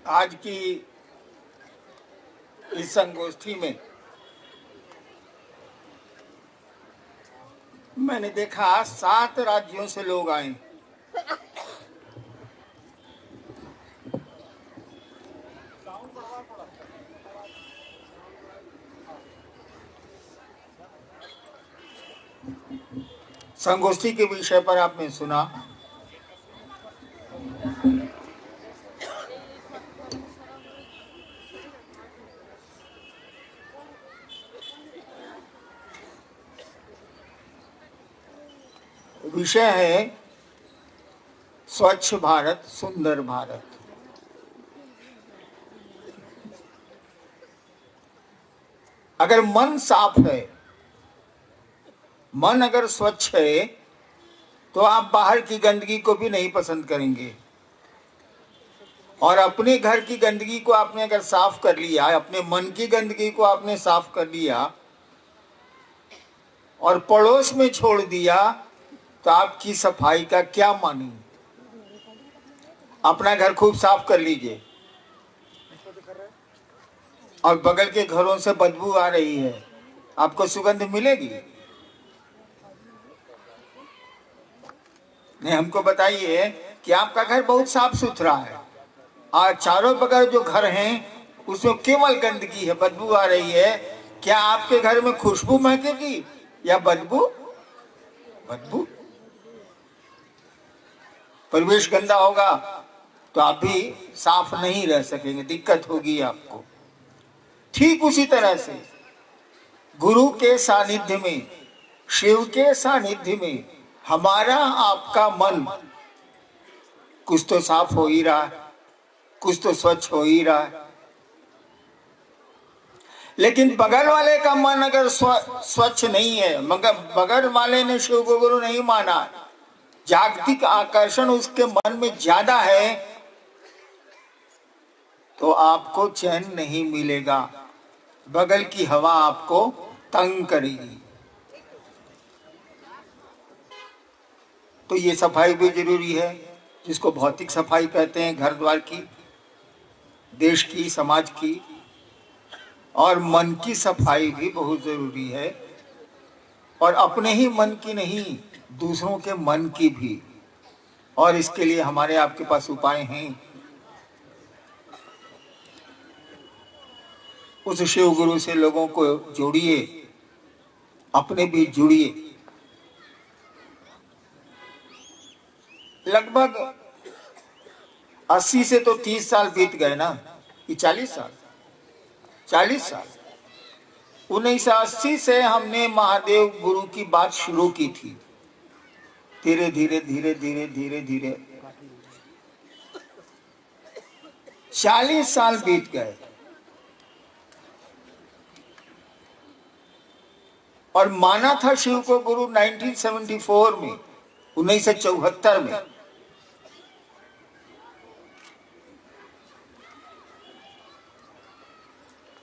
आज की इस संगोष्ठी में मैंने देखा 7 राज्यों से लोग आए। संगोष्ठी के विषय पर आपने सुना। विषय है स्वच्छ भारत सुंदर भारत। अगर मन साफ है, मन अगर स्वच्छ है, तो आप बाहर की गंदगी को भी नहीं पसंद करेंगे। और अपने घर की गंदगी को आपने अगर साफ कर लिया, अपने मन की गंदगी को आपने साफ कर लिया और पड़ोस में छोड़ दिया, तो आपकी सफाई का क्या मानी। अपना घर खूब साफ कर लीजिए और बगल के घरों से बदबू आ रही है, आपको सुगंध मिलेगी? नहीं, हमको बताइए कि आपका घर बहुत साफ सुथरा है और चारों बगल जो घर हैं उसमें केवल गंदगी है, बदबू आ रही है। क्या आपके घर में खुशबू महकेगी या बदबू? बदबू। परिवेश गंदा होगा तो आप भी साफ नहीं रह सकेंगे, दिक्कत होगी आपको। ठीक उसी तरह से गुरु के सानिध्य में, शिव के सानिध्य में हमारा आपका मन कुछ तो साफ हो ही रहा है, कुछ तो स्वच्छ हो ही रहा है। लेकिन बगल वाले का मन अगर स्वच्छ नहीं है, मगर बगल वाले ने शिव को गुरु नहीं माना, जागतिक आकर्षण उसके मन में ज्यादा है, तो आपको चैन नहीं मिलेगा। बगल की हवा आपको तंग करेगी। तो ये सफाई भी जरूरी है, जिसको भौतिक सफाई कहते हैं, घर द्वार की, देश की, समाज की। और मन की सफाई भी बहुत जरूरी है, और अपने ही मन की नहीं, दूसरों के मन की भी। और इसके लिए हमारे आपके पास उपाय हैं। उस शिव गुरु से लोगों को जोड़िए, अपने भी जुड़िए। लगभग 80 से तो 30 साल बीत गए ना, कि 40 साल, 40 साल। 1980 से हमने महादेव गुरु की बात शुरू की थी। धीरे धीरे धीरे धीरे धीरे धीरे 40 साल बीत गए। और माना था शिव को गुरु 1974 में, 1974 में।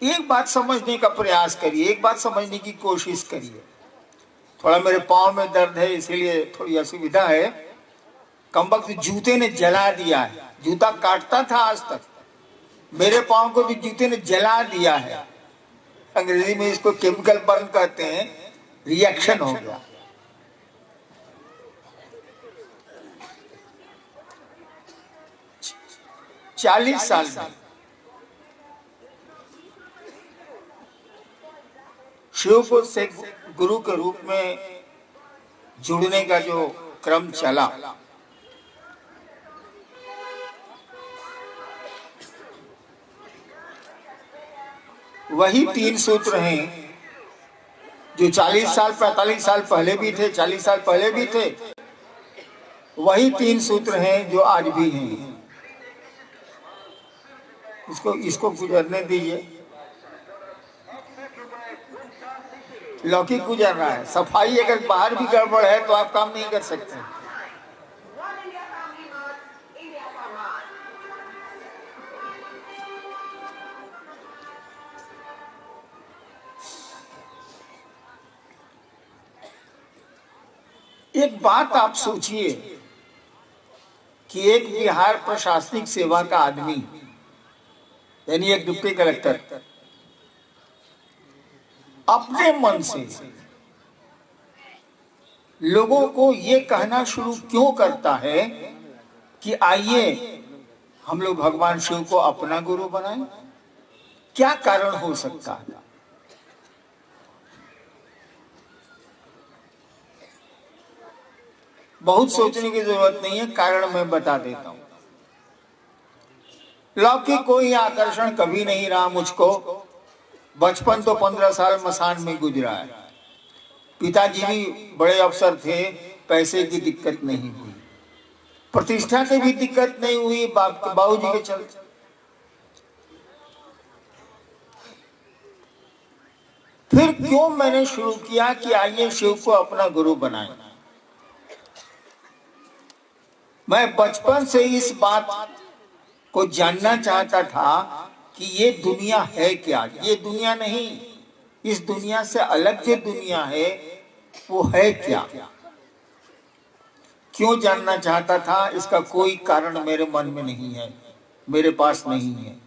एक बात समझने का प्रयास करिए, एक बात समझने की कोशिश करिए। थोड़ा मेरे पांव में दर्द है, इसीलिए थोड़ी असुविधा है। कमबख्त जूते ने जला दिया है। जूता काटता था आज तक, मेरे पांव को भी जूते ने जला दिया है। अंग्रेजी में इसको केमिकल बर्न कहते हैं, रिएक्शन हो गया। चालीस साल में शिव को से गुरु के रूप में जुड़ने का जो क्रम चला, वही 3 सूत्र हैं जो 40 साल 45 साल पहले भी थे, 40 साल पहले भी थे। वही 3 सूत्र हैं जो आज भी हैं। इसको गुजरने दीजिए। लौकिक गुजर रहा है। सफाई अगर बाहर भी गड़बड़ है तो आप काम नहीं कर सकते। एक बात आप सोचिए कि एक बिहार प्रशासनिक सेवा का आदमी यानी एक डिप्टी कलेक्टर अपने मन से लोगों को ये कहना शुरू क्यों करता है कि आइए हम लोग भगवान शिव को अपना गुरु बनाएं? क्या कारण हो सकता है? बहुत सोचने की जरूरत नहीं है, कारण मैं बता देता हूं। लौकिक कोई आकर्षण कभी नहीं रहा मुझको। बचपन तो 15 साल मसान में गुजरा है। पिताजी भी बड़े अफसर थे, पैसे की दिक्कत नहीं हुई, प्रतिष्ठा की भी दिक्कत नहीं हुई बाबूजी के चलते। फिर क्यों मैंने शुरू किया कि आइए शिव को अपना गुरु बनाएं। मैं बचपन से इस बात को जानना चाहता था कि ये दुनिया है क्या। ये दुनिया नहीं, इस दुनिया से अलग जो दुनिया है वो है क्या। क्यों जानना चाहता था, इसका कोई कारण मेरे मन में नहीं है, मेरे पास नहीं है।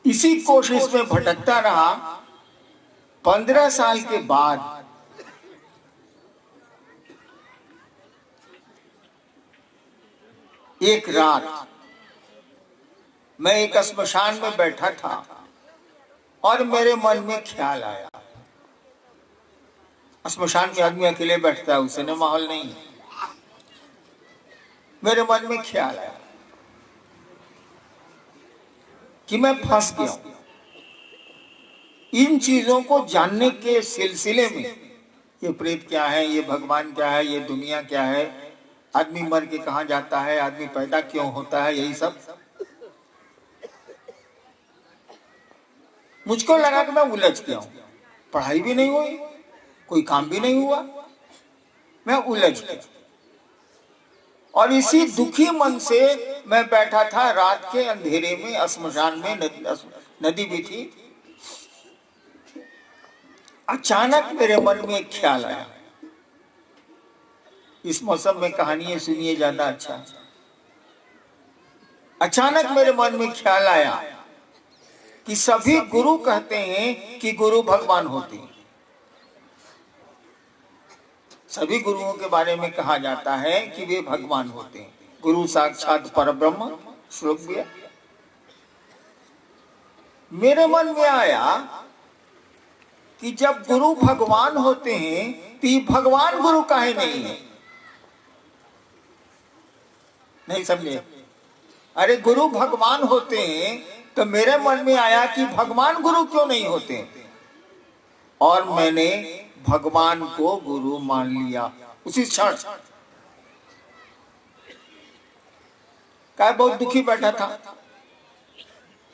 इसी कोशिश में भटकता रहा। 15 साल के बाद एक रात मैं एक स्मशान में बैठा था और मेरे मन में ख्याल आया। स्मशान में आदमी अकेले बैठता है, उससे माहौल नहीं है। मेरे मन में ख्याल आया कि मैं फंस गया हूं। इन चीजों को जानने के सिलसिले में, ये प्रेत क्या है, ये भगवान क्या है, ये दुनिया क्या है, आदमी मर के कहां जाता है, आदमी पैदा क्यों होता है, यही सब मुझको लगा कि मैं उलझ गया हूं। पढ़ाई भी नहीं हुई, कोई काम भी नहीं हुआ, मैं उलझ गया। और इसी दुखी मन से मैं बैठा था रात के अंधेरे में स्मशान में। नदी भी थी। अचानक मेरे मन में एक ख्याल आया। इस मौसम में कहानियां सुनिए, ज्यादा अच्छा है। अचानक मेरे मन में ख्याल आया कि सभी गुरु कहते हैं कि गुरु भगवान होते हैं। सभी गुरुओं के बारे में कहा जाता है कि वे भगवान होते हैं। गुरु साक्षात परब्रह्म, श्लोक भी है। मेरे मन में आया कि जब गुरु भगवान होते हैं तो भगवान गुरु काहे नहीं है? नहीं समझे? अरे गुरु भगवान होते हैं तो मेरे मन में आया कि भगवान गुरु क्यों नहीं होते? और मैंने भगवान को गुरु मान लिया उसी क्षण। क्या बहुत दुखी बैठा था,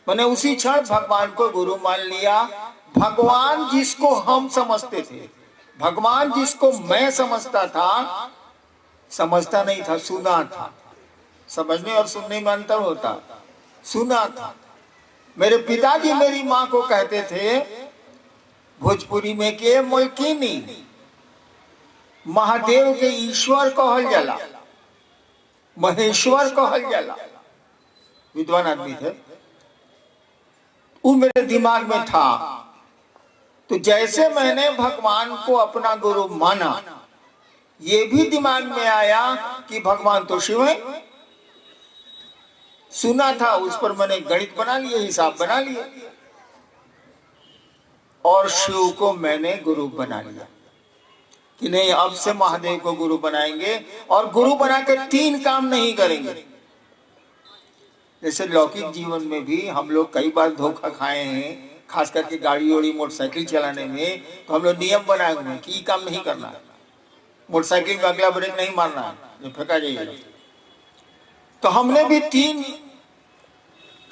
मैंने उसी क्षण भगवान को गुरु मान लिया। भगवान जिसको हम समझते थे, भगवान जिसको मैं समझता था, समझता नहीं था, सुना था। समझने और सुनने में अंतर होता। सुना था। मेरे पिताजी मेरी माँ को कहते थे भोजपुरी में के मलकिनी, महादेव के ईश्वर कहल जाला, महेश्वर कहल जाला। विद्वान आदमी थे। वो मेरे दिमाग में था। तो जैसे मैंने भगवान को अपना गुरु माना, ये भी दिमाग में आया कि भगवान तो शिव है। सुना था, उस पर मैंने गणित बना लिए, हिसाब बना लिए और शिव को मैंने गुरु बना लिया कि नहीं, अब से महादेव को गुरु बनाएंगे। और गुरु बना के 3 काम नहीं करेंगे। जैसे लौकिक जीवन में भी हम लोग कई बार धोखा खाए हैं, खास करके गाड़ी ओड़ी मोटरसाइकिल चलाने में। तो हम लोग नियम बनाए हुए हैं कि ये काम नहीं करना है, मोटरसाइकिल में अगला ब्रेक नहीं मारना है, जो फेंका जाएगा। तो हमने भी 3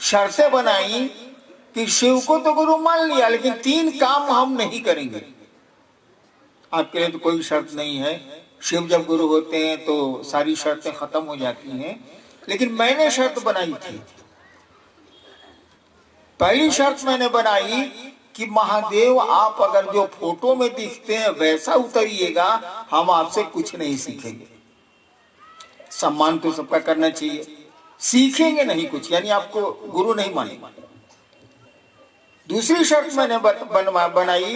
शर्तें बनाई कि शिव को तो गुरु मान लिया, लेकिन 3 काम हम नहीं करेंगे। आपके लिए तो कोई शर्त नहीं है। शिव जब गुरु होते हैं तो सारी शर्तें खत्म हो जाती हैं। लेकिन मैंने शर्त बनाई थी। पहली शर्त मैंने बनाई कि महादेव, आप अगर जो फोटो में दिखते हैं वैसा उतरिएगा, हम आपसे कुछ नहीं सीखेंगे। सम्मान तो सबका करना चाहिए, सीखेंगे नहीं कुछ, यानी आपको गुरु नहीं मानेंगे। दूसरी शर्त मैंने बनाई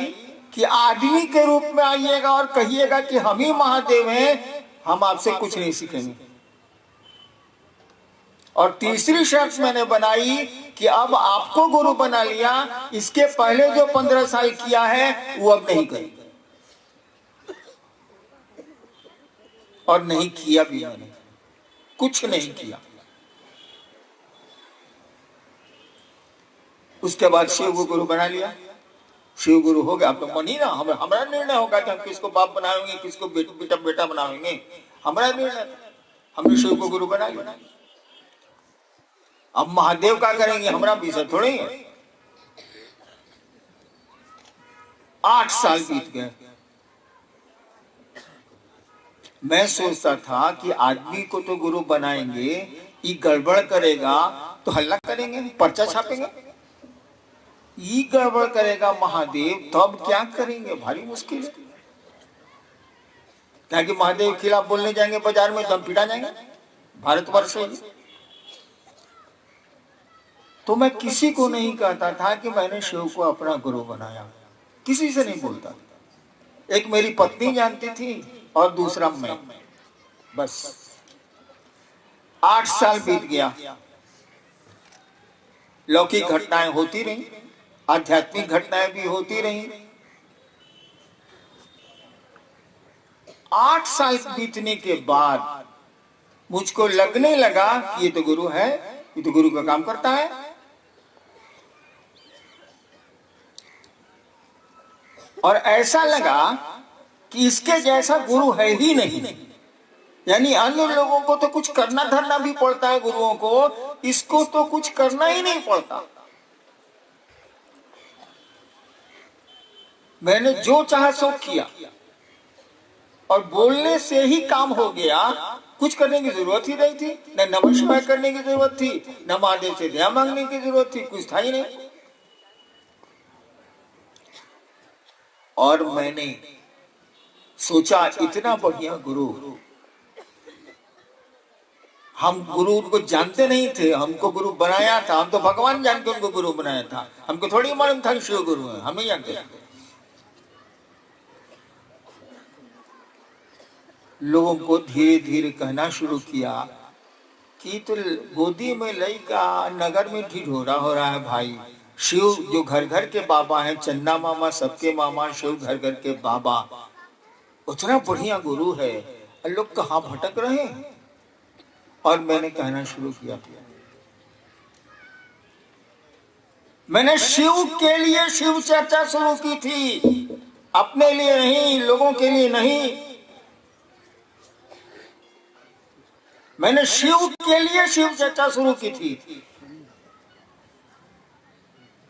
कि आदमी के रूप में आइएगा और कहिएगा कि हम ही महादेव हैं, हम आपसे कुछ नहीं सीखेंगे। और तीसरी शर्त मैंने बनाई कि अब आपको गुरु बना लिया, इसके पहले जो 15 साल किया है वो अब नहीं करेंगे। और नहीं किया भी, मैंने कुछ नहीं किया। उसके बाद शिव को गुरु बना लिया, शिव गुरु हो गया। अब तो मन ही ना हमारा निर्णय होगा कि हम किसको बाप बनाएंगे, किसको बेटा बनाएंगे, हमारा निर्णय। हमने शिव को गुरु बना लिया। अब महादेव का करेंगे, हमारा विषय थोड़ी है। 8 साल बीत गए। मैं सोचता था कि आदमी को तो गुरु बनाएंगे, ये गड़बड़ करेगा तो हल्ला करेंगे, पर्चा छापेंगे। ये गड़बड़ करेगा महादेव, तब क्या करेंगे? भारी मुश्किल है। क्या कि महादेव के खिलाफ बोलने जाएंगे बाजार में तो हम पिटा जाएंगे, भारतवर्ष है। तो मैं किसी को नहीं कहता था कि मैंने शिव को अपना गुरु बनाया, किसी से नहीं बोलता। एक मेरी पत्नी जानती थी और दूसरा मैं, बस। 8 साल बीत गया। लौकिक घटनाएं होती रही, आध्यात्मिक घटनाएं भी होती रही। 8 साल बीतने के बाद मुझको लगने लगा कि ये तो गुरु है, ये तो गुरु का काम करता है। और ऐसा लगा कि इसके जैसा गुरु है ही नहीं। यानी अन्य लोगों को तो कुछ करना धरना भी पड़ता है गुरुओं को, इसको तो कुछ करना ही नहीं पड़ता। मैंने जो चाहा सो किया और बोलने से ही काम हो गया। कुछ करने की जरूरत ही नहीं थी, न नमस्कार करने की जरूरत थी, न महादेव से दया मांगने की जरूरत थी, कुछ था ही नहीं। और मैंने सोचा इतना बढ़िया गुरु, हम गुरु को जानते नहीं थे, हमको गुरु बनाया था। हम तो भगवान जान के उनको गुरु बनाया था, हमको थोड़ी मालूम था कि शिव गुरु है, हम ही जानते थे। लोगों को धीरे धीरे कहना शुरू किया कि तो गोदी में लइका, नगर में ढिढोरा हो रहा है भाई। शिव जो घर घर के बाबा हैं, चन्ना मामा सबके मामा, शिव घर घर के बाबा, उतना बढ़िया गुरु है, लोग कहाँ भटक रहे हैं। और मैंने कहना शुरू किया, मैंने शिव के लिए शिव चर्चा शुरू की थी, अपने लिए नहीं, लोगों के लिए नहीं। मैंने शिव के लिए शिव चर्चा शुरू की थी।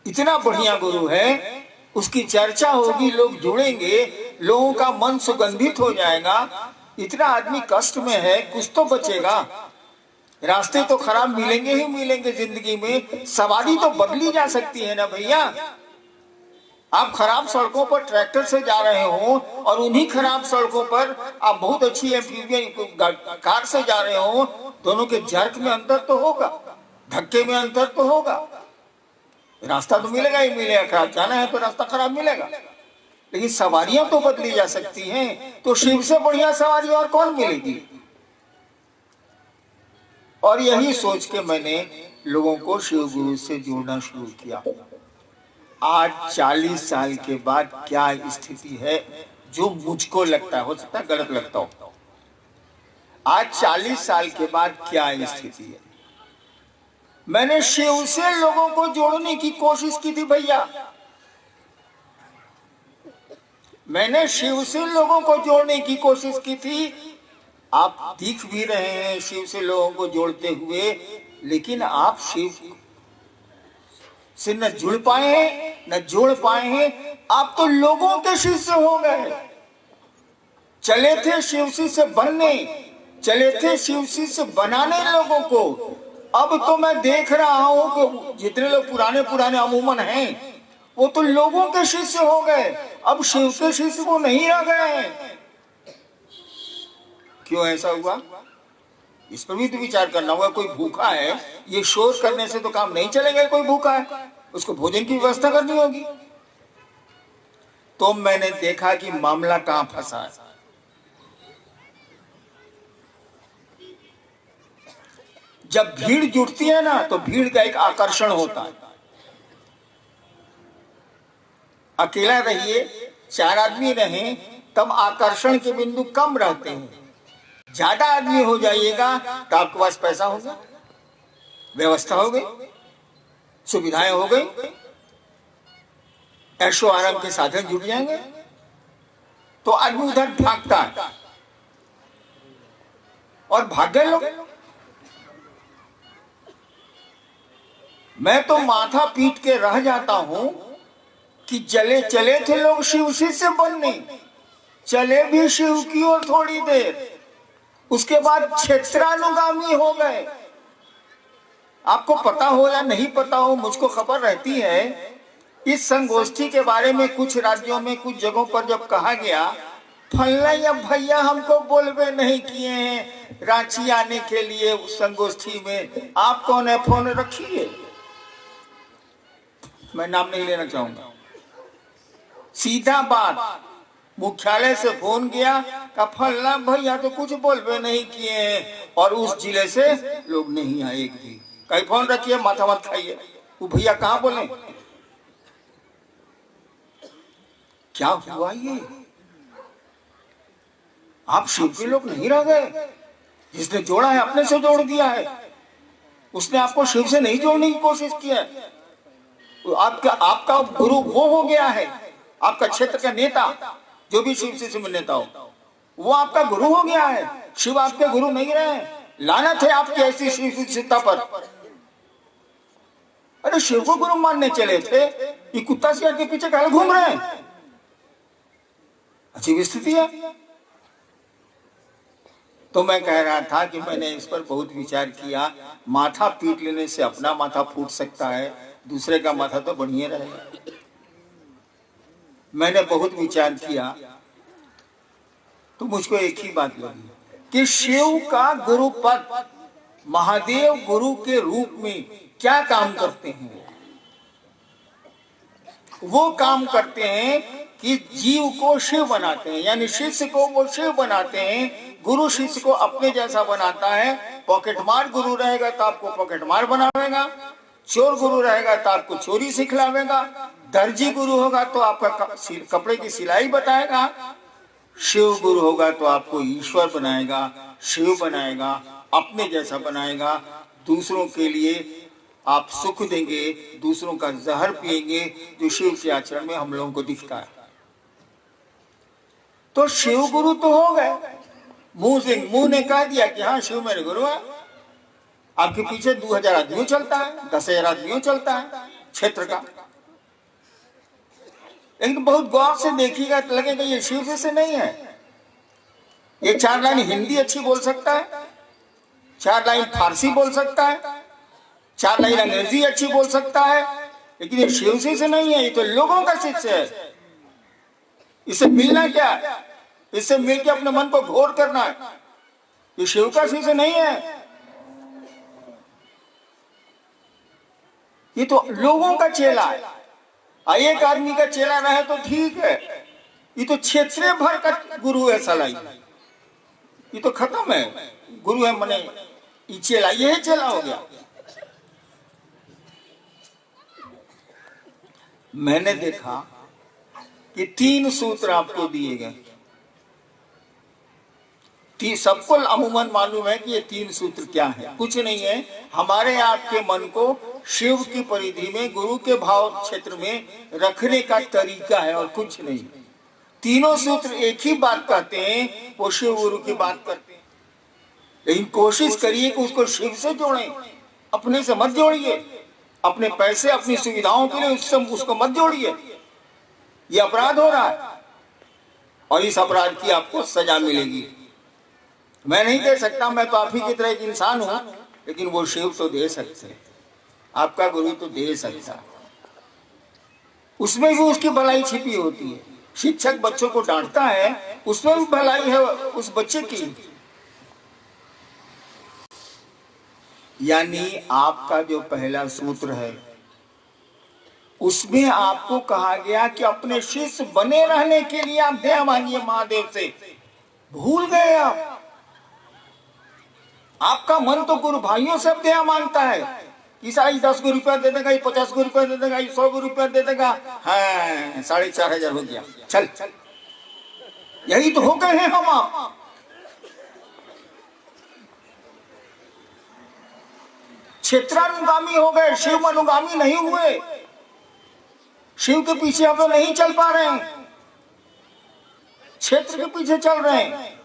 इतना बढ़िया गुरु है, उसकी चर्चा होगी, लोग जुड़ेंगे, लोगों का मन सुगंधित हो जाएगा। इतना आदमी कष्ट में है, कुछ तो बचेगा। रास्ते तो खराब मिलेंगे ही मिलेंगे जिंदगी में, सवारी तो बदली जा सकती है ना भैया। आप खराब सड़कों पर ट्रैक्टर से जा रहे हो और उन्हीं खराब सड़कों पर आप बहुत अच्छी कार से जा रहे हो, दोनों के जर्क में अंतर तो होगा, धक्के में अंतर तो होगा। रास्ता तो मिलेगा ही मिलेगा, खराब जाना है तो रास्ता खराब मिलेगा, लेकिन सवारियां तो बदली जा सकती हैं। तो शिव से बढ़िया सवारी और कौन मिलेगी? और यही सोच के मैंने लोगों को शिव गुरु से जोड़ना शुरू किया। आज 40 साल के बाद क्या स्थिति है, जो मुझको लगता है, हो सकता है गलत लगता हो, आज 40 साल के बाद क्या स्थिति है। मैंने शिव से लोगों को जोड़ने की कोशिश की थी भैया, मैंने शिव से लोगों को जोड़ने की कोशिश की थी। आप दिख भी रहे हैं शिव से लोगों को जोड़ते हुए, लेकिन आप शिव से न जुड़ पाए हैं, न जोड़ पाए हैं। आप तो लोगों के शिष्य हो गए। चले थे शिव से बनने, चले थे शिव से बनाने लोगों को। अब तो मैं देख रहा हूं कि जितने लोग पुराने अमूमन हैं, वो तो लोगों के शिष्य हो गए, अब शिव के शिष्य वो नहीं रह गए हैं। क्यों ऐसा हुआ? इस पर भी तो विचार करना होगा। कोई भूखा है, ये शोर करने से तो काम नहीं चलेगा। कोई भूखा है, उसको भोजन की व्यवस्था करनी होगी। तो मैंने देखा कि मामला कहां फंसा है। जब भीड़ जुटती है ना, तो भीड़ का एक आकर्षण होता है। अकेला रहिए, 4 आदमी रहें, तब आकर्षण के बिंदु कम रहते हैं। ज्यादा आदमी हो जाइएगा तो आपके पास पैसा होगा, व्यवस्था हो गई, सुविधाएं हो गई, ऐशो आराम के साधन जुट जाएंगे, तो आदमी उधर भागता है और भाग गए लोग। मैं तो माथा पीट के रह जाता हूं कि चले थे लोग शिव से बनने, चले भी शिव की ओर थोड़ी देर, उसके बाद क्षेत्रानुगामी हो गए। आपको पता हो या नहीं पता हो, मुझको खबर रहती है इस संगोष्ठी के बारे में कुछ राज्यों में कुछ जगहों पर जब कहा गया, फल्ला या भैया हमको बोलवे नहीं किए हैं रांची आने के लिए उस संगोष्ठी में, आप कौन है, फोन रखिए। मैं नाम नहीं लेना चाहूंगा। सीधा बात, मुख्यालय से फोन गया का फल्ला भैया तो कुछ बोलवे नहीं किए हैं, और उस जिले से लोग नहीं आए एक भी। कहीं फोन रखिए, माथा मत खाइए, वो भैया कहाँ बोले। क्या हुआ ये? आप शिव के लोग नहीं रह गए। जिसने जोड़ा है अपने से जोड़ दिया है, उसने आपको शिव से नहीं जोड़ने की कोशिश की है। आपका गुरु वो हो गया है, आपका क्षेत्र का नेता, जो भी शिव से नेता हो, वो आपका गुरु हो गया है। शिव आपके गुरु नहीं रहे। लानत है आपकी ऐसी शिव चिंता पर। अरे शिव को गुरु मानने चले थे, ये कुत्ता सियार के पीछे काहे घूम रहे हैं? अच्छी स्थिति है। तो मैं कह रहा था कि मैंने इस पर बहुत विचार किया। माथा पीट लेने से अपना माथा फूट सकता है, दूसरे का माथा तो बढ़िया रहेगा। मैंने बहुत विचार किया तो मुझको एक ही बात लगी कि शिव का गुरु पद, महादेव गुरु के रूप में क्या काम करते हैं। वो काम करते हैं कि जीव को शिव बनाते हैं, यानी शिष्य को वो शिव बनाते हैं। गुरु शिष्य को अपने जैसा बनाता है। पॉकेटमार गुरु रहेगा तो आपको पॉकेटमार बनावेगा, चोर गुरु रहेगा तो आपको चोरी सिखलावेगा, दर्जी गुरु होगा तो आपका कपड़े की सिलाई बताएगा, शिव गुरु होगा तो आपको ईश्वर बनाएगा, शिव बनाएगा, अपने जैसा बनाएगा। दूसरों के लिए आप सुख देंगे, दूसरों का जहर पिएंगे, जो शिव के आचरण में हम लोगों को दिखता है। तो शिव गुरु तो हो गए, मुंह ने कह दिया कि हाँ शिव मेरे गुरु है। आपके पीछे 2000 आदमियों चलता है, 10,000 आदमियों चलता है क्षेत्र का। लेकिन बहुत गौर से देखिएगा तो लगेगा ये शिव से नहीं है। ये 4 लाइन हिंदी अच्छी बोल सकता है, 4 लाइन फारसी बोल सकता है, 4 लाइन अंग्रेजी अच्छी बोल सकता है, लेकिन ये शिव से नहीं है। ये तो लोगों का शिष्य है। इससे मिलना क्या है? इससे मिलकर अपने मन को घोर करना है। ये शिव का शिष्य नहीं है, ये तो लोगों का चेला है। एक आदमी का चेला रहे तो ठीक है, ये तो क्षेत्र भर का गुरु है साला। ये तो खत्म है, गुरु है मने ये चेला, ये चेला हो गया। मैंने देखा कि 3 सूत्र आपको दिए गए। सबको अमूमन मालूम है कि ये 3 सूत्र क्या है। कुछ नहीं है, हमारे आपके मन को शिव की परिधि में, गुरु के भाव क्षेत्र में रखने का तरीका है और कुछ नहीं। तीनों सूत्र एक ही बात कहते हैं, वो शिव गुरु की बात करते हैं। लेकिन कोशिश करिए कि उसको शिव से जोड़ें, अपने से मत जोड़िए। अपने पैसे, अपनी सुविधाओं के लिए उसको मत जोड़िए। ये अपराध हो रहा है और इस अपराध की आपको सजा मिलेगी। मैं नहीं दे सकता, मैं तो आप ही की तरह एक इंसान हूं, लेकिन वो शिव तो दे सकते हैं, आपका गुरु तो दे सकता है। उसमें भी उसकी भलाई छिपी होती है। शिक्षक बच्चों को डांटता है, उसमें भी भलाई है उस बच्चे की। यानी आपका जो पहला सूत्र है उसमें आपको कहा गया कि अपने शिष्य बने रहने के लिए आप दया मांगिए महादेव से। भूल गए आप। आपका मन तो गुरु भाइयों से दया मांगता है, ईसाई 10 को रुपया दे देगा, 50 को रुपया दे देगा, 100 को रुपया दे देगा। हाँ 4,500 हो गया, चल चल। यही तो हो गए हैं हम आप। क्षेत्रानुगामी हो गए, शिव अनुगामी नहीं हुए। शिव के पीछे हम लोग नहीं चल पा रहे हैं, क्षेत्र के पीछे चल रहे हैं।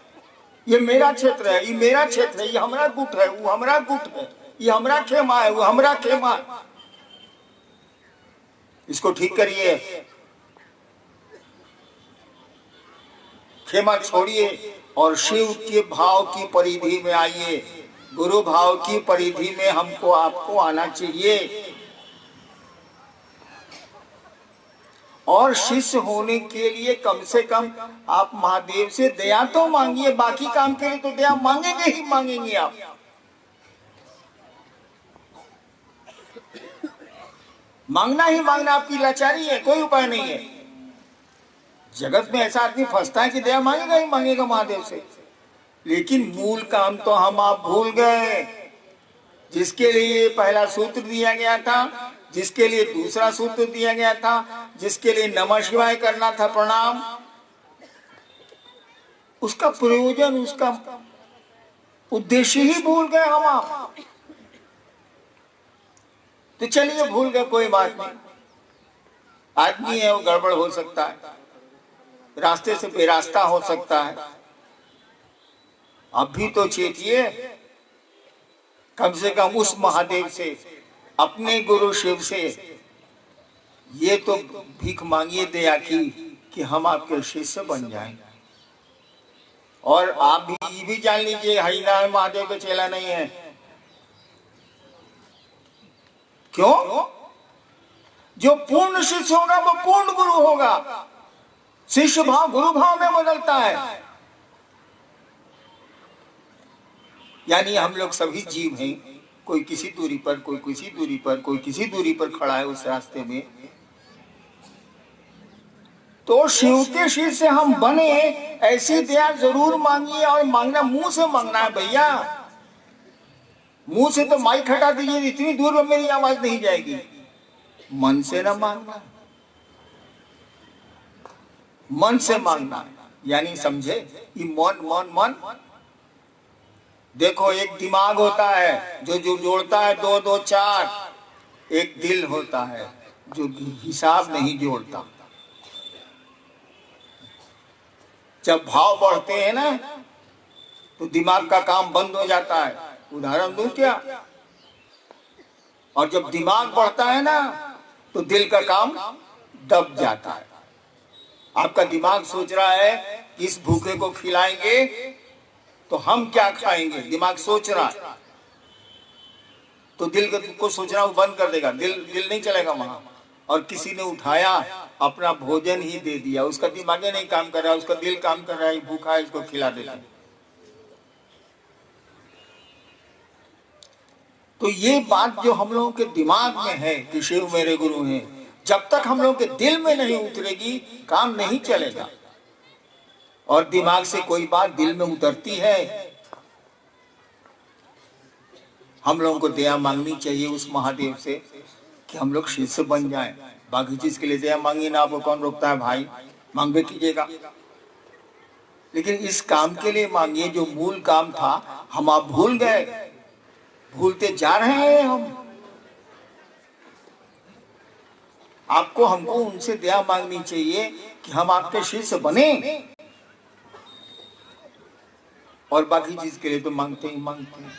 ये मेरा क्षेत्र है, ये मेरा क्षेत्र है, ये हमारा गुट है, वो हमारा गुट है, ये हमारा खेमा है, वो हमारा खेमा है। इसको ठीक करिए, खेमा छोड़िए और शिव के भाव की परिधि में आइए। गुरु भाव की परिधि में हमको आपको आना चाहिए। और शिष्य होने के लिए कम से कम आप महादेव से दया तो मांगिए। बाकी काम के लिए तो दया मांगेंगे ही मांगेंगे आप। मांगना ही मांगना आपकी लाचारी है, कोई उपाय नहीं है। जगत में ऐसा आदमी फंसता है कि दया मांगेगा ही मांगेगा महादेव से, लेकिन मूल काम तो हम आप भूल गए। जिसके लिए पहला सूत्र दिया गया था, जिसके लिए दूसरा सूत्र दिया गया था, जिसके लिए नमः शिवाय करना था, प्रणाम, उसका प्रयोजन, उसका उद्देश्य ही भूल गए हम आप। तो चलिए भूल गए, कोई बात नहीं। आदमी है, वो गड़बड़ हो सकता है, रास्ते से बेरास्ता हो सकता है। अभी तो चेतिए, कम से कम उस महादेव से, अपने गुरु शिव से ये तो भीख मांगिए दया की कि हम आपके शिष्य बन जाएं। और आप भी ये भी जान लीजिए, हरिनारायण महादेव का चेला नहीं है। क्यों? जो पूर्ण शिष्य होगा वो पूर्ण गुरु होगा। शिष्य भाव गुरु भाव में बदलता है। यानी हम लोग सभी जीव हैं, कोई किसी दूरी पर, कोई किसी दूरी पर, कोई किसी दूरी पर खड़ा है उस रास्ते में। तो शिव के शिष्य हम बने, ऐसी दया जरूर मांगिए। और मांगना मुंह से मांगना है भैया। मुंह से तो माइक हटा दीजिए, इतनी दूर में मेरी आवाज नहीं जाएगी। मन से ना मांगना, मन से मांगना। यानी समझे, ये मन मन मन। देखो, एक दिमाग होता है जो जोड़ता है 2 2 4। एक दिल होता है जो हिसाब नहीं जोड़ता। जब भाव बढ़ते हैं ना, तो दिमाग का काम बंद हो जाता है। उदाहरण दूं क्या? और जब दिमाग बढ़ता है ना, तो दिल का काम दब जाता है। आपका दिमाग सोच रहा है इस भूखे को खिलाएंगे तो हम क्या खाएंगे, दिमाग सोच रहा है। तो दिल को सोचना बंद कर देगा, दिल नहीं चलेगा वहां। और किसी ने उठाया, अपना भोजन ही दे दिया, उसका दिमाग नहीं काम कर रहा, उसका दिल काम कर रहा है, भूखा है, इसको खिला देगा। तो ये बात जो हम लोगों के दिमाग में है कि शिव मेरे गुरु हैं, जब तक हम लोगों के दिल में नहीं उतरेगी, काम नहीं चलेगा। और दिमाग से कोई बात दिल में उतरती है। हम लोगों को दया मांगनी चाहिए उस महादेव से कि हम लोग शिष्य बन जाएं। बाकी चीज के लिए दया मांगी ना, आपको कौन रोकता है भाई, मांगे कीजिएगा। लेकिन इस काम के लिए मांगिए जो मूल काम था, हम आप भूल गए, भूलते जा रहे हैं हम। आपको हमको उनसे दया मांगनी चाहिए कि हम आपके शिष्य बने। और बाकी चीज के लिए तो मांगते ही मांगते हैं।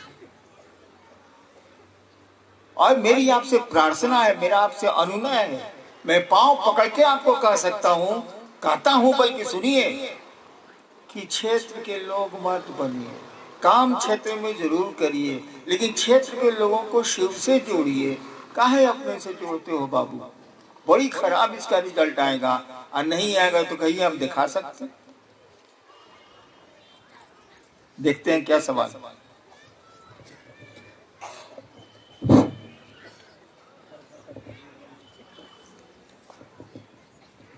और मेरी आपसे प्रार्थना है, मेरा आपसे अनुनय है, मैं पांव पकड़ के आपको कह सकता हूं, कहता हूं, बल्कि सुनिए कि क्षेत्र के लोग मत बनिए। काम क्षेत्र में जरूर करिए, लेकिन क्षेत्र के लोगों को शिव से जोड़िए। काहे अपने से जोड़ते हो बाबू? बड़ी खराब इसका रिजल्ट आएगा। और नहीं आएगा तो कहिए हम दिखा सकते हैं। देखते हैं क्या सवाल।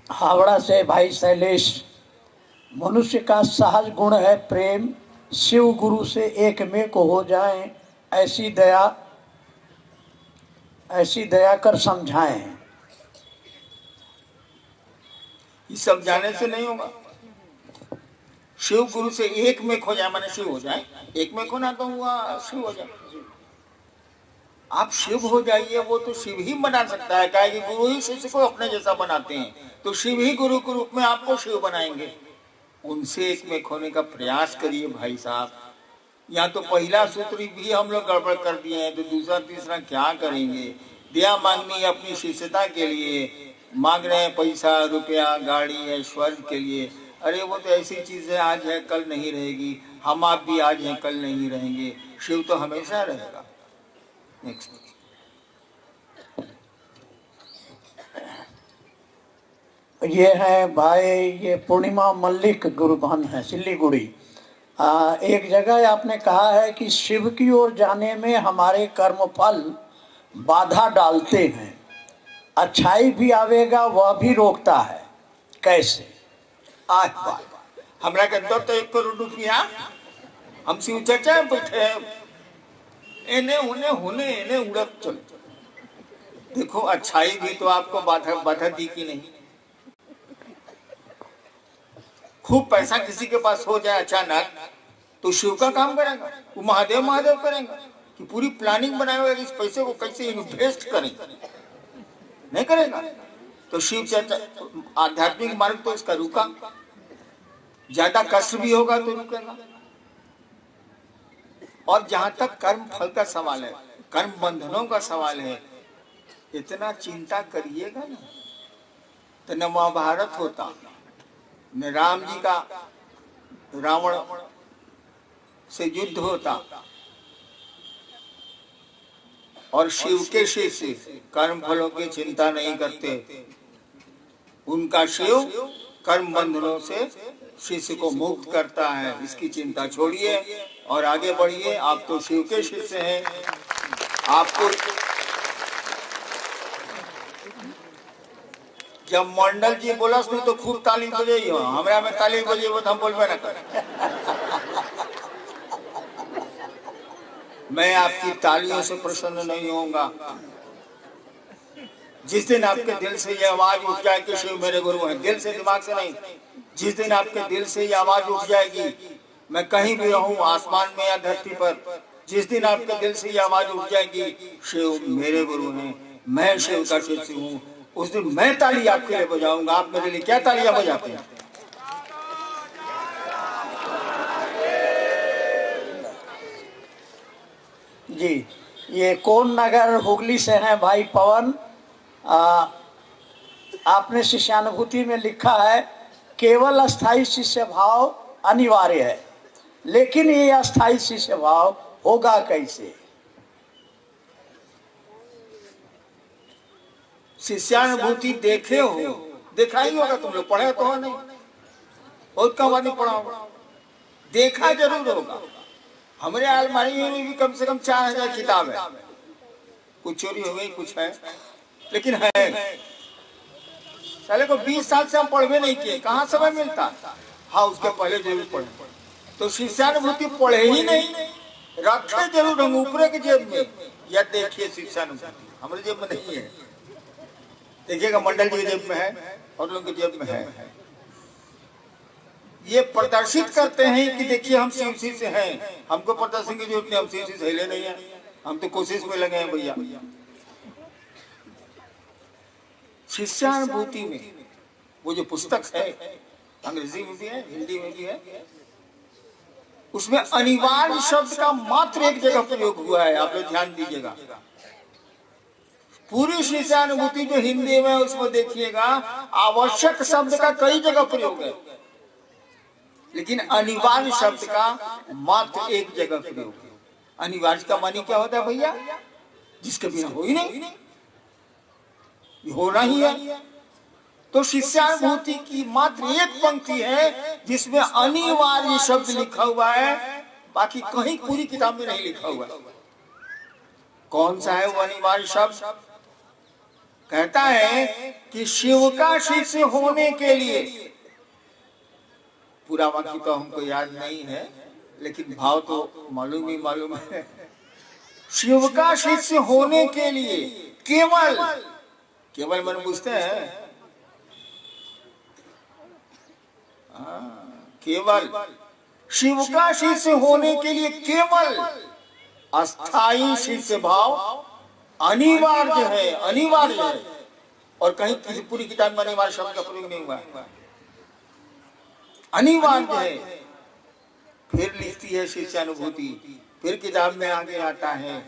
हावड़ा से भाई शैलेश। मनुष्य का सहज गुण है प्रेम, शिव गुरु से एक में को हो जाएं, ऐसी दया कर समझाएं। ये समझाने से नहीं होगा। शिव गुरु से एक में खो जाए माने शिव हो जाए, एक में खोना तो हुआ शिव हो जाए। आप शिव हो जाइए, वो तो शिव ही बना सकता है, क्या कि गुरु ही शिष्य को अपने जैसा बनाते हैं, तो शिव ही गुरु के रूप में आपको शिव बनाएंगे। उनसे एक में खोने का प्रयास करिए भाई साहब। यहाँ तो पहला सूत्र भी हम लोग गड़बड़ कर दिए हैं, तो दूसरा तीसरा क्या करेंगे। दया मांगनी अपनी शिष्यता के लिए, मांग रहे हैं पैसा रुपया गाड़ी ऐश्वर्य के लिए। अरे वो तो ऐसी चीज है, आज है कल नहीं रहेगी। हम आप भी आज हैं कल नहीं रहेंगे, शिव तो हमेशा रहेगा। नेक्स्ट। ये है भाई, ये पूर्णिमा मल्लिक गुरुबहन है सिल्लीगुड़ी। एक जगह आपने कहा है कि शिव की ओर जाने में हमारे कर्म फल बाधा डालते हैं, अच्छाई भी आवेगा वह भी रोकता है, कैसे? आज बात हमरा के अंदर तो 1 करोड़ रुपया हम शिव चर्चा में बैठे एने होने उड़त चलो। देखो अच्छाई भी तो आपको बाधा दी कि नहीं। खूब पैसा किसी के पास हो जाए अचानक तो शिव का काम करेगा, वो महादेव करेंगे कि पूरी प्लानिंग बनाएगा इस पैसे को कैसे इन्वेस्ट करें, नहीं करेगा। तो शिव चर्चा आध्यात्मिक मार्ग तो इसका रुका, ज्यादा कष्ट भी होगा तो रुकेगा। और जहां तक कर्म फल का सवाल है, कर्म बंधनों का सवाल है, इतना चिंता करिएगा ना तो न महाभारत होता, न राम जी का रावण से युद्ध होता। और शिव के शिष्य कर्म फलों की चिंता नहीं करते, उनका शिव कर्म बंधनों से शिष्य को मुक्त करता है। इसकी चिंता छोड़िए और आगे बढ़िए। आप तो शिव के शिष्य हैं। आपको जब मंडल जी बोला तो खूब ताली बजाइए, हमरा में ताली बजेबो तो हम बोलबे ना कर। मैं आपकी तालियों से प्रसन्न नहीं होऊंगा। जिस दिन आपके दिल से ये आवाज उठ जाए कि शिव मेरे गुरु हैं, दिल से दिमाग से नहीं, जिस दिन आपके दिल से ये आवाज उठ जाएगी, मैं कहीं भी रहूं आसमान में या धरती पर, जिस दिन आपके दिल से ये आवाज उठ जाएगी शिव मेरे गुरु हैं, मैं शिव का शिष्य हूँ, उस दिन मैं ताली आपके लिए बजाऊंगा। आप मेरे लिए क्या तालियां बजाते हैं? जी, ये कौन नगर हुगली से हैं भाई पवन। आपने शिष्यानुभूति में लिखा है केवल अस्थाई शिष्य भाव अनिवार्य है, लेकिन ये अस्थाई शिष्य भाव होगा कैसे? शिष्यानुभूति देखे हो, देखा ही होगा, तुम लोग पढ़े तो हो नहीं, बहुत कम आदमी पढ़ा होगा, देखा जरूर होगा। हमारे अलमारी में भी कम से कम 4000 किताब है, कुछ चोरी हो गई कुछ है, लेकिन है। साले को 20 साल से हम पढ़वे नहीं किए, कहाँ समय मिलता। हाँ उसके पहले जरूर पढ़े, तो शिष्यानुभूति पढ़े ही नहीं, रखे जरूर हम ऊपर के जेब में। या देखिए शिष्यानुभूति हमारे जेब में नहीं है, देखिएगा मंडल जी के जेब में है और लोगों के जेब में है। ये प्रदर्शित करते हैं कि देखिए हम शिव शिष्य हैं, हमको प्रदर्शन की जरूरत नहीं, हम शिव शिष्य हिले नहीं है, हम तो कोशिश में लगे हैं भैया। शिष्यानुभूति में वो जो पुस्तक है, अंग्रेजी में भी है हिंदी में भी है, उसमें अनिवार्य शब्द का मात्र एक जगह प्रयोग हुआ है, आप लोग ध्यान दीजिएगा। पूरी शिष्यानुभूति जो हिंदी में उसमें देखिएगा आवश्यक शब्द का कई जगह प्रयोग है, लेकिन अनिवार्य शब्द का मात्र एक जगह प्रयोग है। अनिवार्य का मानी क्या होता है भैया? जिसके बिना हो ही नहीं, होना ही है। तो शिष्यानुभूति की मात्र एक पंक्ति है जिसमें अनिवार्य शब्द लिखा हुआ है, बाकी कहीं पूरी किताब में नहीं लिखा हुआ है। कौन सा है वो अनिवार्य शब्द? कहता है कि शिव का शिष्य होने के लिए, पूरा वाक्य तो हमको याद नहीं है लेकिन भाव तो मालूम है। शिव का शिष्य होने के लिए केवल मन पूछते हैं, केवल शिव का शिष्य होने के लिए केवल अस्थाई शिष्य भाव अनिवार्य है। और कहीं किसी पूरी किताब में अनिवार्य शब्द का प्रयोग नहीं हुआ है, अनिवार्य है। फिर लिखती है शिष्यानुभूति, फिर किताब में आगे आता है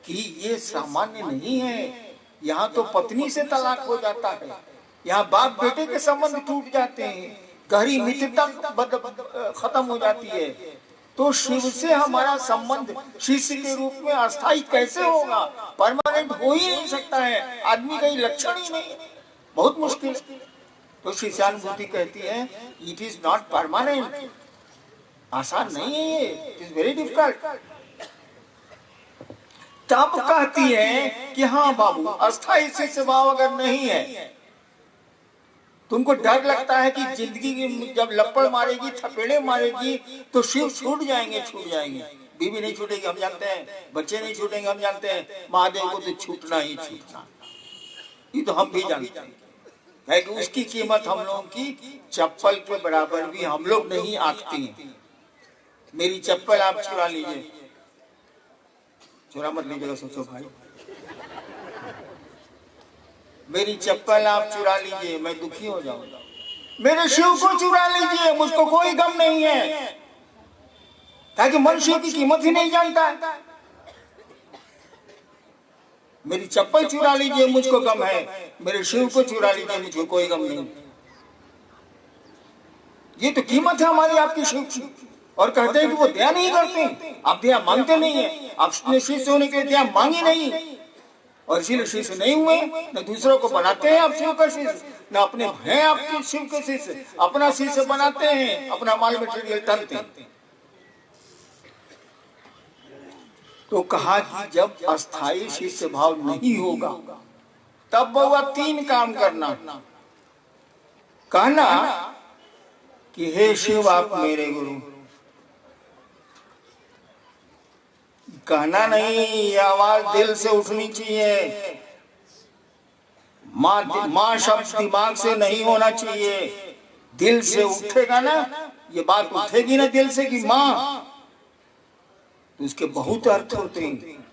कि ये सामान्य नहीं है, यहाँ तो पत्नी से तलाक हो जाता है, यहाँ बाप बेटे के संबंध टूट जाते हैं, गहरी मित्रता खत्म हो जाती है। तो शिव से हमारा संबंध शिष्य के रूप में अस्थायी कैसे होगा? परमानेंट हो ही नहीं सकता है, आदमी का लक्षण ही नहीं, बहुत मुश्किल। तो शिष्यानुभूति कहती है इट इज नॉट परमानेंट, आसान नहीं है ये, इट इज वेरी डिफिकल्ट। तब कहती है कि हाँ बाबू, अस्थायी शिष्य भाव अगर नहीं है, तुमको डर लगता है कि जिंदगी जब लपड़ मारेगी, थपेड़े मारेगी तो शिव छूट जाएंगे। बीवी नहीं छूटेगी हम जानते हैं, बच्चे नहीं छूटेंगे हम जानते हैं, महादेव को तो छूटना ही छूटना, ये तो हम भी जानते हैं। है कि उसकी कीमत हम लोगों की चप्पल के बराबर भी हम लोग नहीं आंकते हैं। मेरी चप्पल आप चुरा लीजिए, चुरा मत लीजिएगा, सोचो भाई, मेरी चप्पल आप चुरा लीजिए, मैं दुखी हो जाऊंगा। मेरे शिव को चुरा लीजिए, मुझको कोई गम नहीं है, ताकि मनुष्य की कीमत ही नहीं जानता है। मेरी चप्पल चुरा लीजिए, मुझको गम है, मेरे शिव को चुरा लीजिए, मुझको कोई गम नहीं। ये तो कीमत है हमारी आपकी शिव की। और कहते हैं कि वो दया नहीं करते, आप दया मांगते नहीं है, आपने शिष्य होने के लिए दया मांगी नहीं, और इसीलिए शिष्य नहीं हुए। न दूसरों को बनाते हैं आप शिव का शिष्य, न अपने हैं आपके शिव के शिष्य, अपना शिष्य बनाते हैं, अपना माल मटेरियल टनते हैं। तो कहा कि जब अस्थाई शिष्य भाव नहीं होगा तब बाबा 3 काम करना। कहना कि हे शिव आप मेरे गुरु, कहना नहीं, ये आवाज दिल से उठनी चाहिए। माँ शब्द दिमाग से नहीं होना चाहिए, दिल से उठेगा ना, ये बात उठेगी ना दिल से कि माँ, तो उसके बहुत अर्थ होते हैं।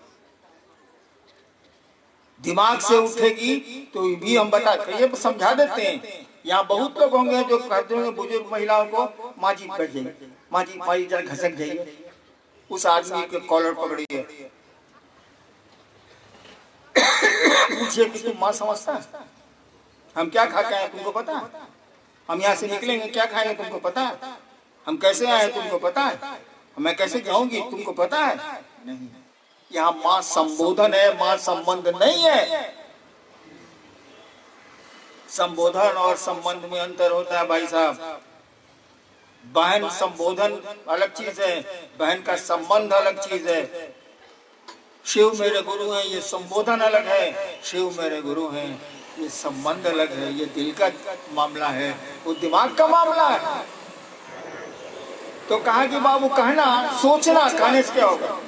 दिमाग से उठेगी तो भी हम ये समझा देते हैं। यहाँ बहुत लोग होंगे जो कहते होंगे बुजुर्ग महिलाओं को, माँ जी बैठ जाइए, माँ जी जरा घसक जाइए, उस आदमी के कॉलर पकड़िए, पूछिए कि तुम माँ समझता है? हम क्या खा के आए तुमको पता है? हम यहाँ से निकलेंगे क्या खाएंगे तुमको पता है? हम कैसे आए तुमको पता है? मैं कैसे जाऊंगी तुमको पता है? नहीं, यहाँ माँ संबोधन है, माँ संबंध नहीं है। संबोधन और संबंध में अंतर होता है भाई साहब। बहन संबोधन अलग चीज है, बहन का संबंध अलग चीज है। शिव मेरे गुरु हैं, ये संबोधन अलग है। शिव मेरे गुरु हैं, ये संबंध अलग है। ये दिल का मामला है, वो दिमाग का मामला है। तो कहा कि बाबू कहना, सोचना, कहने से क्या होगा?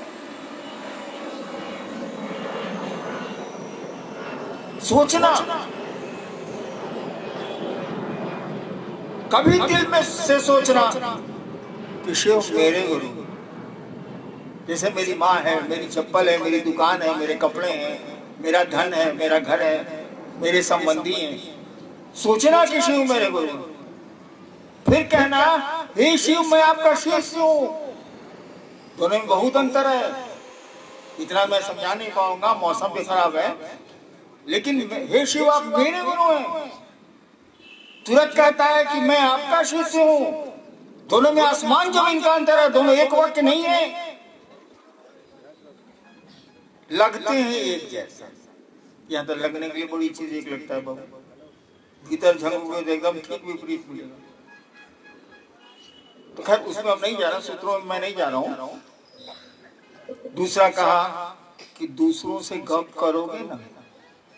सोचना, कभी दिल में से सोचना कि शिव मेरे गुरु, जैसे मेरी माँ है, मेरी चप्पल है, मेरी दुकान है, मेरे कपड़े हैं, मेरा धन है, मेरा घर है, मेरे संबंधी हैं। सोचना कि शिव मेरे गुरु। फिर कहना, हे शिव मैं आपका शिष्य हूं। दोनों में बहुत अंतर है, इतना मैं समझा नहीं पाऊंगा, मौसम भी खराब है। लेकिन हे शिव आप मेरे गुरु हैं, तुरंत कहता है कि मैं आपका शिष्य हूं। दोनों में आसमान जमीन का अंतर है, दोनों एक वाक्य नहीं है, लगते हैं एक जैसा। यहाँ तो लगने के लिए बड़ी चीज एक लगता है बाबू, भीतर झंकोगे तो एकदम ठीक विपरीत मिलेगा। तो खैर उसमें अब नहीं जा रहा, सूत्रों में मैं नहीं जा रहा हूं। दूसरा कहा कि दूसरों से गप करोगे ना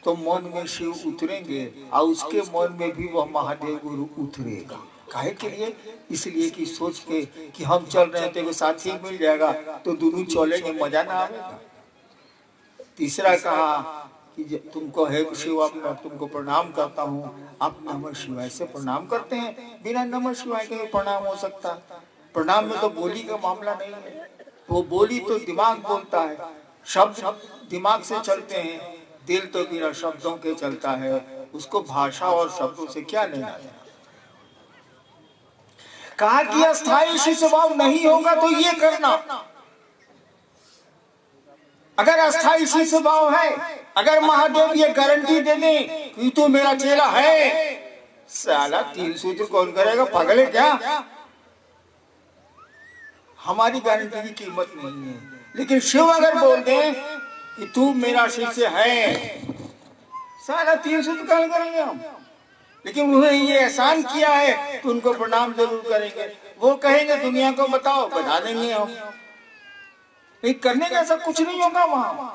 तो मन में शिव उतरेंगे और उसके मन में भी वह महादेव गुरु उतरेगा। काहे के लिए? इसलिए कि सोच के कि हम चल रहे हैं तो साथी मिल जाएगा तो दोनों चलेंगे, मजा ना आएगा। तीसरा कहा कि तुमको है शिव, अपना तुमको प्रणाम करता हूँ। आप नमः शिवाय से प्रणाम करते हैं, बिना नमः शिवाय के प्रणाम हो सकता? प्रणाम में तो बोली का मामला नहीं है। वो बोली तो दिमाग बोलता है, शब्द दिमाग से चलते हैं, दिल तो बिना शब्दों के चलता है। उसको भाषा और शब्दों से क्या लेना है? कहा कि अस्थायी शिष्य भाव नहीं होगा तो ये करना। अगर अस्थायी शिष्य भाव है, अगर महादेव ये गारंटी दे दे कि तू मेरा चेला है, साला 3 सूत्र कौन करेगा? पागल है क्या? हमारी गारंटी की कीमत नहीं है। लेकिन शिव अगर बोल दे कि तू मेरा शिष्य है, साला 3 सूत्र कौन करेंगे हम? लेकिन उन्होंने ये एहसान किया है तो उनको प्रणाम जरूर करेंगे। वो कहेंगे दुनिया को बताओ, बता देंगे हम। करने का ऐसा कुछ नहीं होगा वहां।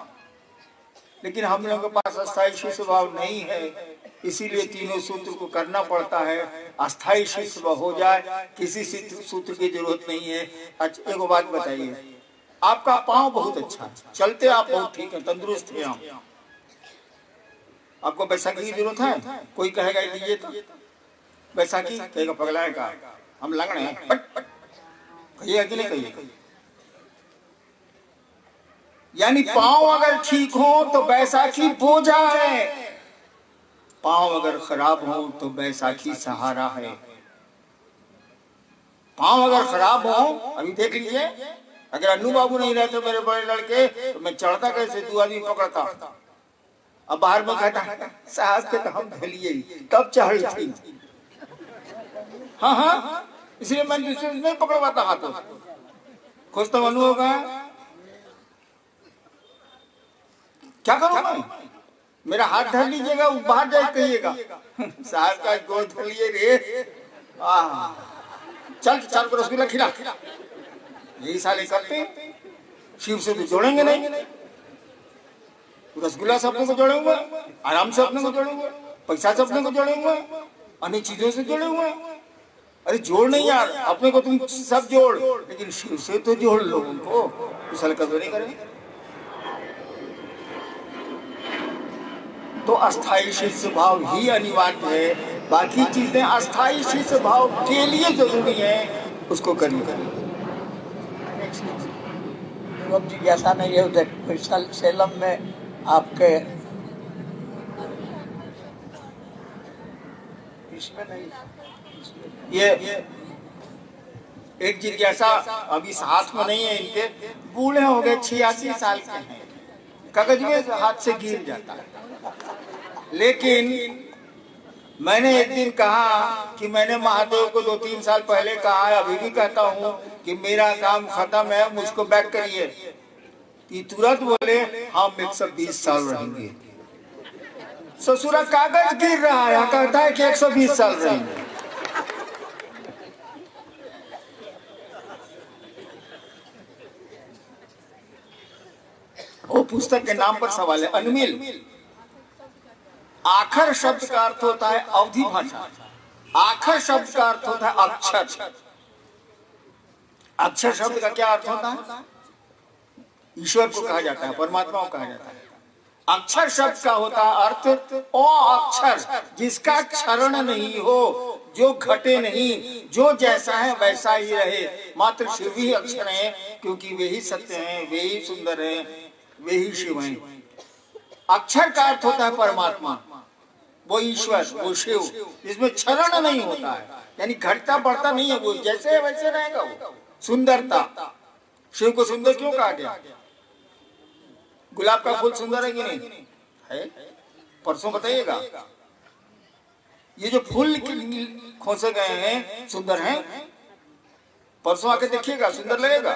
लेकिन हम लोगों के पास अस्थायी शिष्य भाव नहीं है, इसीलिए तीनों सूत्र को करना पड़ता है। अस्थायी शिष्य भाव हो जाए, किसी सूत्र की जरूरत नहीं है। अच्छा, एक बात बताइए, आपका पांव बहुत अच्छा है, चलते आप बहुत ठीक है, तंदुरुस्त है आप, आपको बैसाखी की जरूरत है? कोई कहेगा लीजिए तो बैसाखी, कहेगा पगला है का, हम लंगड़े हैं, कहिए कि नहीं कहिए? यानी पांव अगर ठीक हो तो बैसाखी बोझा है, पांव अगर खराब हो तो बैसाखी सहारा है। पांव अगर खराब हो, अभी देख लीजिए, अगर अन्नू बाबू नहीं रहते मेरे बड़े लड़के तो मैं चढ़ता कैसे? 2 आदमी पकड़ता। अब बाहर में कहता साहब के तो हम धलिए तब चढ़ थी। हाँ, इसलिए मैं दूसरे नहीं पकड़वाता हाथों से। खुश तो अनु होगा, क्या करूं मैं? मेरा हाथ धर लीजिएगा, बाहर जाए कहिएगा साहब का गोद धर लिए रे, चल चल को रसगुल्ला खिला। यही साले करते, शिव से तो जोड़ेंगे नहीं। रसगुल्ला से अपने को जोड़ेंगे, आराम से अपने को जोड़ेंगे, पैसा से अपने को जोड़ेंगे, अन्य चीजों से जोड़े हुए। अरे जोड़ नहीं यार, अपने को तुम सब जोड़, लेकिन शिव से तो जोड़ लो उनको, इस हल्का तो नहीं करेंगे। तो अस्थायी शिष्य भाव ही अनिवार्य है, बाकी चीजें अस्थायी शिष्य भाव के लिए जरूरी है, उसको करिए। जी ऐसा नहीं है, सेलम में आपके इसमें नहीं, ये एक जिज्ञासा अभी हाथ में नहीं है इनके, बूढ़े हो गए, 86 साल के हैं, कागज में हाथ से गिर जाता है। लेकिन मैंने एक दिन कहा कि मैंने महादेव को 2-3 साल पहले कहा है, अभी भी कहता हूँ कि मेरा काम खत्म है, मुझको बैक करिए। कि तुरंत बोले हम 120 साल रहेंगे। ससुरा कागज गिर रहा है, कहता है कि 120 साल रहेंगे। वो पुस्तक के नाम पर सवाल है, अनमिल। आखर शब्द का अर्थ होता है अवधि भाषा, आखर शब्द का अर्थ होता है अक्षर। अक्षर शब्द का क्या अर्थ होता है? ईश्वर को कहा जाता है, परमात्मा को कहा जाता है। अक्षर शब्द का होता है अर्थ ओ अक्षर, जिसका क्षरण नहीं हो, जो घटे नहीं, जो जैसा है वैसा ही रहे। मात्र शिव ही अक्षर है, क्योंकि वे ही सत्य हैं, वे ही सुंदर हैं, वे ही शिव हैं। अक्षर का अर्थ होता है परमात्मा, वो ईश्वर, वो शिव, जिसमें क्षरण नहीं होता है, यानी घटता बढ़ता नहीं है, वो जैसे है वैसे रहेगा। वो सुंदरता, शिव को सुंदर क्यों कहा गया? गुलाब का फूल सुंदर है कि नहीं है? परसों बताइएगा, ये जो फूल खोसे गए हैं सुंदर हैं, परसों आके देखिएगा, सुंदर लगेगा।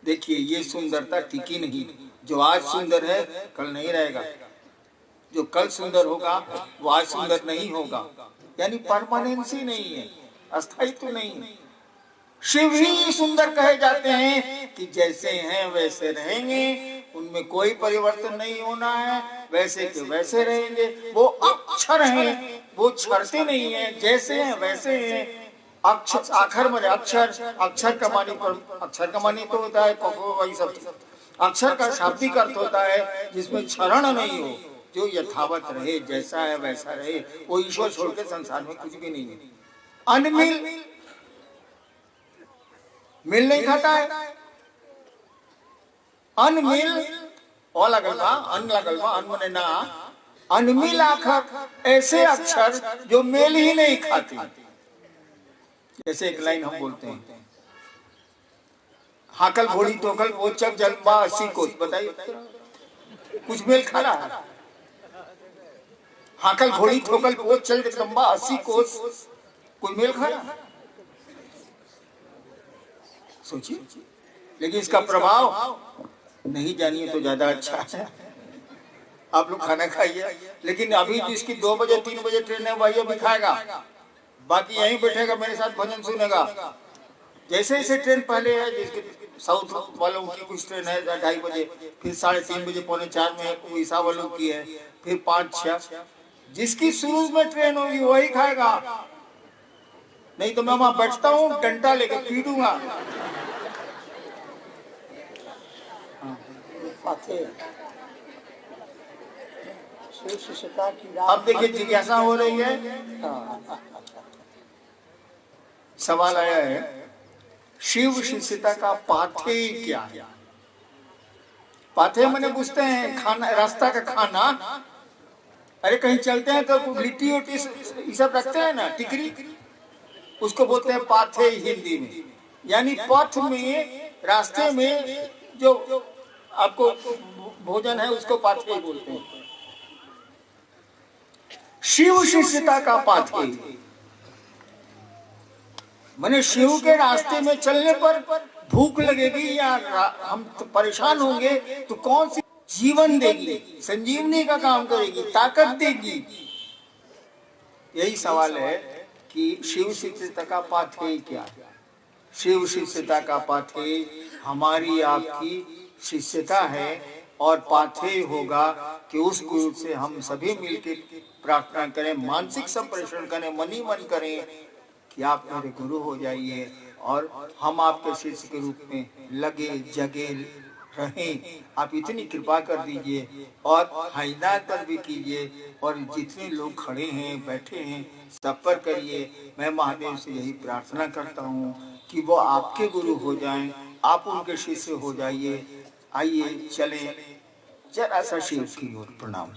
देखिए ये सुंदरता टिकी नहीं, जो आज सुंदर है कल नहीं रहेगा, जो कल सुंदर होगा वो आज सुंदर नहीं होगा, यानी परमानेंसी नहीं है, अस्थायित्व नहीं है। शिव ही सुंदर कहे जाते हैं कि जैसे हैं वैसे रहेंगे, उनमें कोई परिवर्तन नहीं होना है, वैसे के वैसे रहेंगे। वो अक्षर हैं, वो छरते नहीं है, जैसे हैं वैसे हैं। अक्षर आखिर में अक्षर, अक्षर का मानी पर अक्षर का मानी तो होता है वही सब। अक्षर का शाब्दिक अर्थ होता है जिसमें क्षरण नहीं हो, जो यथावत रहे, जैसा है वैसा रहे। वो ईश्वर छोड़ के संसार में कुछ भी नहीं है। अनमिल मिल नहीं खाता है, अनमिल और लगलवा अन लगलवा अन मने ना, अनमिल आखर ऐसे अक्षर जो मेल ही नहीं खाते। जैसे एक लाइन हम बोलते हैं, हाकल घोड़ी तोकल पोचक जलवा 80 कोस, बताइए कुछ मेल खा रहा है? हाकल घोड़ी ठोकल पोच चल जगदम्बा 80 कोस, कोई मेल खा रहा है? सोचिए। लेकिन इसका प्रभाव नहीं जानिए तो ज्यादा अच्छा है। आप लोग खाना खाइए, लेकिन अभी जिसकी 2 बजे 3 बजे ट्रेन है वही अभी खाएगा, बाकी यहीं बैठेगा मेरे साथ भजन सुनेगा। जैसे जैसे ट्रेन पहले है, जिसके साउथ वालों की कुछ ट्रेन है 2:30 बजे, फिर 3:30 बजे 3:45 में उड़ीसा वालों की है, फिर 5-6, जिसकी शुरू में ट्रेन होगी वही खाएगा। नहीं तो मैं वहां बैठता हूँ, डंडा लेके पीटूंगा। अब देखिए जिज्ञासा हो रही है, सवाल आया है, शिव शिष्यता का पाथेय क्या है? पाथेय मैंने पूछते हैं खाना, रास्ता का खाना। अरे कहीं चलते हैं तो लिट्टी उट्टी ये सब रखते हैं ना, टिकरी, उसको बोलते हैं पाथेय हिंदी में। यानी पथ में, रास्ते में जो आपको भोजन है उसको पाथेय बोलते हैं। शिव शिष्यता का पाथेय माने शिव के रास्ते में चलने पर भूख लगेगी या हम तो परेशान होंगे तो कौन सी जीवन देगी, संजीवनी का काम करेगी, ताकत देगी? यही सवाल है कि शिव शिष्यता का पाथेय क्या है? शिव शिष्यता का पाथेय हमारी आपकी शिष्यता है, और पाथेय होगा कि उस गुरु से हम सभी मिलकर प्रार्थना करें, मानसिक संप्रेषण करें, मनी मन करें कि आप मेरे गुरु हो जाइए और हम आपके शिष्य के रूप में लगे जगे रहें। आप इतनी कृपा कर दीजिए और हिदायत पर भी कीजिए, और जितने लोग खड़े हैं बैठे हैं सब पर करिए। मैं महादेव से यही प्रार्थना करता हूँ कि वो आपके गुरु हो जाएं, आप उनके शिष्य हो जाइए। आइए चलें जरा सा शिव की ओर। प्रणाम।